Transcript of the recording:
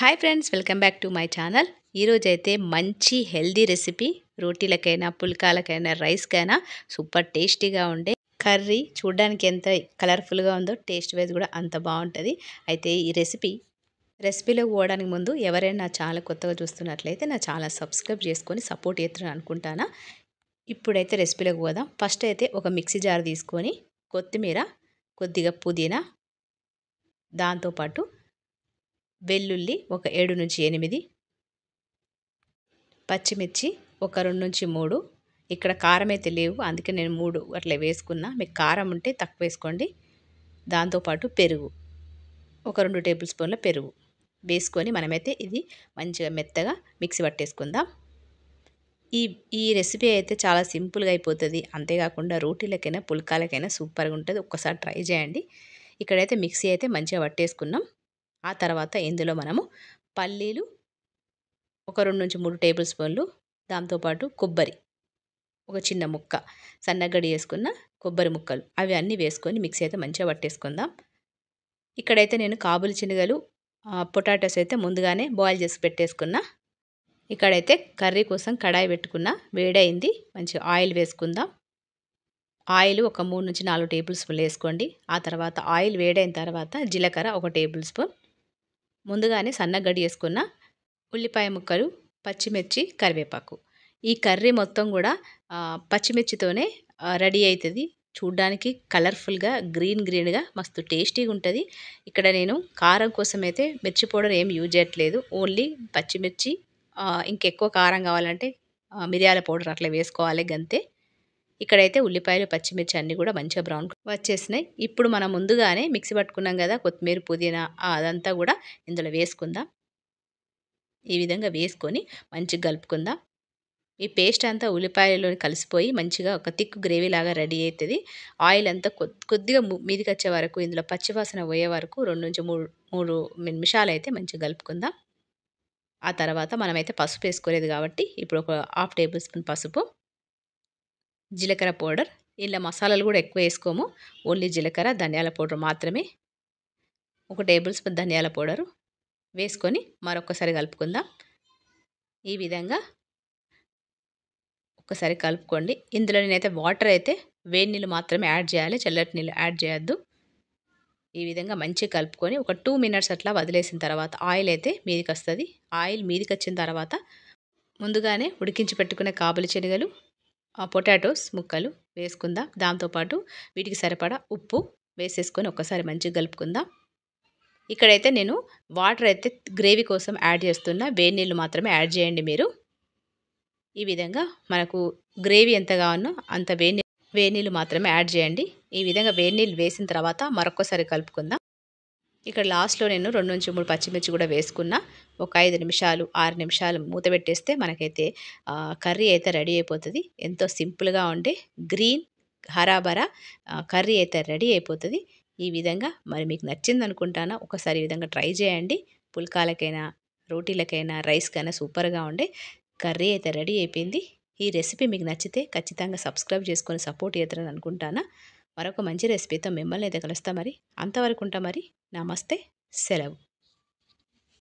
Hi friends, welcome back to my channel. ఈరోజైతే మంచి healthy recipe, రోటీలకైనా పుల్కాలకైనా రైస్కైనా super టేస్టీగా ఉండే కర్రీ. చూడడానికి ఎంత కలర్ఫుల్గా ఉందో టేస్ట్ వైజ్ కూడా అంత బాగుంటుంది. అయితే ఈ రెసిపీలోకి పోవడానికి ముందు ఎవరైనా నా ఛానల్ కొత్తగా చూస్తున్నట్లయితే నా ఛానల్ సబ్స్క్రైబ్ చేసుకొని సపోర్ట్ చేస్తారని అనుకుంటాను. ఇప్పుడైతే రెసిపీలోకి పోదాం. ఫస్ట్ అయితే ఒక మిక్సీ జార్ తీసుకొని కొత్తిమీర, కొద్దిగా పుదీనా, దాంతోపాటు వెల్లుల్లి ఒక 7 నుంచి 8, పచ్చిమిర్చి ఒక 2 నుంచి 3. ఇక్కడ కారం అయితే లేవు, అందుకే నేను 3 అట్లా వేసుకున్నా. మీకు కారం ఉంటే తక్కువ వేసుకోండి. దాంతోపాటు పెరుగు ఒక 2 టేబుల్ స్పూన్ల పెరుగు వేసుకొని మనమైతే ఇది మంచిగా మెత్తగా మిక్సీ పట్టేసుకుందాం. ఈ రెసిపీ అయితే చాలా సింపుల్గా అయిపోతుంది. అంతేకాకుండా రోటీలకైనా పుల్కాలకైనా సూపర్గా ఉంటుంది. ఒక్కసారి ట్రై చేయండి. ఇక్కడైతే మిక్సీ అయితే మంచిగా పట్టేసుకున్నాం. ఆ తర్వాత ఇందులో మనము పల్లీలు ఒక 2 నుంచి 3 టేబుల్ స్పూన్లు, దాంతోపాటు కొబ్బరి ఒక చిన్న ముక్క, సన్నగడ్డ వేసుకున్న కొబ్బరి ముక్కలు, అవి అన్నీ వేసుకొని మిక్సీ అయితే మంచిగా పట్టేసుకుందాం. ఇక్కడైతే నేను కాబూలి శనగలు, పొటాటోస్ అయితే ముందుగానే బాయిల్ చేసి పెట్టేసుకున్నా. ఇక్కడైతే కర్రీ కోసం కడాయి పెట్టుకున్న, వేడైంది. మంచిగా ఆయిల్ వేసుకుందాం. ఆయిల్ ఒక 3 నుంచి 4 టేబుల్ స్పూన్లు వేసుకోండి. ఆ తర్వాత ఆయిల్ వేడైన తర్వాత జీలకర్ర ఒక టేబుల్ స్పూన్, ముందుగానే సన్నగడ్డ వేసుకున్న ఉల్లిపాయ ముక్కలు, పచ్చిమిర్చి, కరివేపాకు. ఈ కర్రీ మొత్తం కూడా పచ్చిమిర్చితోనే రెడీ అవుతుంది. చూడ్డానికి కలర్ఫుల్గా గ్రీన్గా మస్తు టేస్టీగా ఉంటుంది. ఇక్కడ నేను కారం కోసం అయితే మిర్చి పౌడర్ ఏం యూజ్ చేయట్లేదు. ఓన్లీ పచ్చిమిర్చి, ఇంకెక్కువ కారం కావాలంటే మిరియాల పౌడర్ అట్లా వేసుకోవాలి, గంతే. ఇక్కడైతే ఉల్లిపాయలు, పచ్చిమిర్చి అన్నీ కూడా మంచిగా బ్రౌన్ వచ్చేసినాయి. ఇప్పుడు మనం ముందుగానే మిక్సీ పట్టుకున్నాం కదా కొత్తిమీర, పుదీనా, అదంతా కూడా ఇందులో వేసుకుందాం. ఈ విధంగా వేసుకొని మంచిగా కలుపుకుందాం. ఈ పేస్ట్ అంతా ఉల్లిపాయలో కలిసిపోయి మంచిగా ఒక థిక్ గ్రేవీ లాగా రెడీ అవుతుంది. ఆయిల్ అంతా కొద్దిగా మీదికి వచ్చే వరకు, ఇందులో పచ్చివాసన పోయే వరకు 2 నుంచి 3 నిమిషాలు అయితే మంచిగా కలుపుకుందాం. ఆ తర్వాత మనమైతే పసుపు వేసుకోలేదు కాబట్టి ఇప్పుడు ఒక 1/2 టేబుల్ స్పూన్ పసుపు, జీలకర్ర పౌడర్. ఇలా మసాలాలు కూడా ఎక్కువ వేసుకోము, ఓన్లీ జీలకర్ర, ధనియాల పౌడర్ మాత్రమే. ఒక టేబుల్ స్పూన్ ధనియాల పౌడరు వేసుకొని మరొకసారి కలుపుకుందాం. ఈ విధంగా ఒకసారి కలుపుకోండి. ఇందులో నేనైతే వాటర్ అయితే వేడి నీళ్ళు మాత్రమే యాడ్ చేయాలి, చల్లటి నీళ్ళు యాడ్ చేయొద్దు. ఈ విధంగా మంచిగా కలుపుకొని ఒక 2 మినిట్స్ అట్లా వదిలేసిన తర్వాత ఆయిల్ అయితే మీదికి వస్తుంది. ఆయిల్ మీదికి వచ్చిన తర్వాత ముందుగానే ఉడికించి పెట్టుకునే కాబూలి శనగలు, పొటాటోస్ ముక్కలు వేసుకుందాం. దాంతోపాటు వీటికి సరిపడా ఉప్పు వేసేసుకొని ఒక్కసారి మంచిగా కలుపుకుందాం. ఇక్కడైతే నేను వాటర్ అయితే గ్రేవీ కోసం యాడ్ చేస్తున్నా, వేడి నీళ్ళు మాత్రమే యాడ్ చేయండి మీరు. ఈ విధంగా మనకు గ్రేవీ ఎంత కావాలో అంత వేడి నీళ్ళు మాత్రమే యాడ్ చేయండి. ఈ విధంగా వేడి నీళ్ళు వేసిన తర్వాత మరొకసారి కలుపుకుందాం. ఇక్కడ లాస్ట్లో నేను 2 నుంచి 3 పచ్చిమిర్చి కూడా వేసుకున్నా. ఒక 5 నిమిషాలు 6 నిమిషాలు మూత పెట్టేస్తే మనకైతే కర్రీ అయితే రెడీ అయిపోతుంది. ఎంతో సింపుల్గా ఉండే గ్రీన్ హరాబరా కర్రీ అయితే రెడీ అయిపోతుంది. ఈ విధంగా మరి మీకు నచ్చింది అనుకుంటాను. ఒకసారి ఈ విధంగా ట్రై చేయండి. పుల్కాలకైనా, రోటీలకైనా, రైస్కైనా సూపర్గా ఉండే కర్రీ అయితే రెడీ అయిపోయింది. ఈ రెసిపీ మీకు నచ్చితే ఖచ్చితంగా సబ్స్క్రైబ్ చేసుకొని సపోర్ట్ చేస్తారని అనుకుంటాను. మరొక మంచి రెసిపీతో మిమ్మల్ని అయితే కలుస్తా. మరి అంతవరకు ఉంటా. మరి నమస్తే, సెలవు.